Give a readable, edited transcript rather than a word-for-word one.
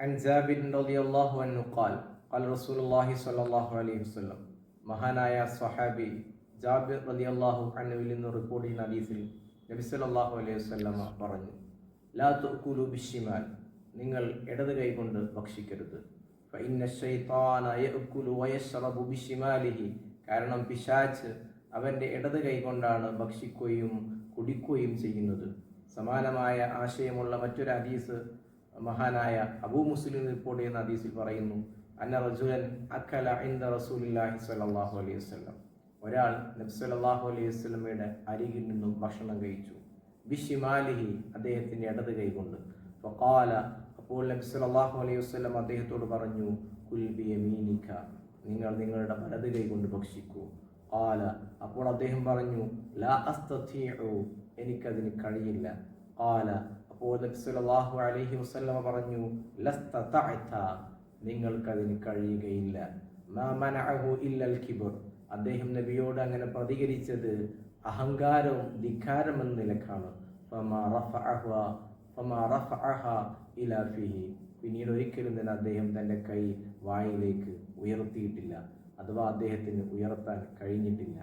عن جابر رضي الله عنه قال قال رسول الله صلى الله عليه وسلم മഹാനായ സ്വഹാബി ജാബിർ റളിയല്ലാഹു അൻഹുവിൽ നിന്ന് റിപ്പോർട്ട് ചെയ്യുന്ന ഹദീസിൽ നബി സല്ലല്ലാഹു അലൈഹി വസല്ലമ പറഞ്ഞു, ലാ തുഅ്കുലു ബിശ്ശിമാൽ, നിങ്ങൾ ഇടത് കൈ കൊണ്ട് ഭക്ഷിക്കരുത്. ഫഇന്ന ശൈത്താന യഅ്കുലു വയശ്റബു ബിശ്ശിമാലിഹി, കാരണം പിശാച് അവൻ്റെ ഇടത് കൈ കൊണ്ടാണ് ഭക്ഷിക്കുകയും കുടിക്കുകയും ചെയ്യുന്നത്. സമാനമായ ആശയമുള്ള മറ്റൊരു ഹദീസ് മഹാനായ അബൂ മുസ്ലിം റിപ്പോർട്ട് ചെയ്യുന്ന ഹദീസിൽ പറയുന്നു, അന്ന റജുലൻ അക്കല ഇൻദ റസൂലില്ലാഹി സ്വല്ലല്ലാഹു അലൈഹി വസല്ലം, ഒരാൾ നബി സ്വല്ലല്ലാഹു അലൈഹി വസല്ലമയുടെ അരികിൽ നിന്നും ഭക്ഷണം കഴിച്ചു. ബിശ്ശിമാലിഹി, അദ്ദേഹത്തിൻ്റെ ഇടത് കൈ കൊണ്ട്. ഫഖാല, അപ്പോൾ നബി സ്വല്ലല്ലാഹു അലൈഹി വസല്ലം അദ്ദേഹത്തോട് പറഞ്ഞു, കുൽ ബിയമീനിക, നിങ്ങൾ നിങ്ങളുടെ വലത് കൈ കൊണ്ട് ഭക്ഷിക്കൂ. ഖാല, അപ്പോൾ അദ്ദേഹം പറഞ്ഞു, ലാ അസ്തതീഉ, എനിക്കതിന് കഴിയില്ല. ഖാല, അപ്പോൾ നബി സല്ലല്ലാഹു അലൈഹി വസല്ലമ പറഞ്ഞു, ലസ്തതഅത, നിങ്ങൾക്കതിന് കഴിയുകയില്ല. മാ മനഅഹു ഇല്ലൽ കിബ്ർ, അദ്ദേഹം നബിയോട് അങ്ങനെ പ്രതികരിച്ചത് അഹങ്കാരവും ധിക്കാരം എന്ന നിലക്കാണ്. ഫമാ റഫഅഹ ഇലാ ഫിഹി, പിന്നീട് ഒരിക്കലും തന്നെ അദ്ദേഹം തൻ്റെ കൈ വായിലേക്ക് ഉയർത്തിയിട്ടില്ല, അഥവാ അദ്ദേഹത്തിന് ഉയർത്താൻ കഴിഞ്ഞിട്ടില്ല.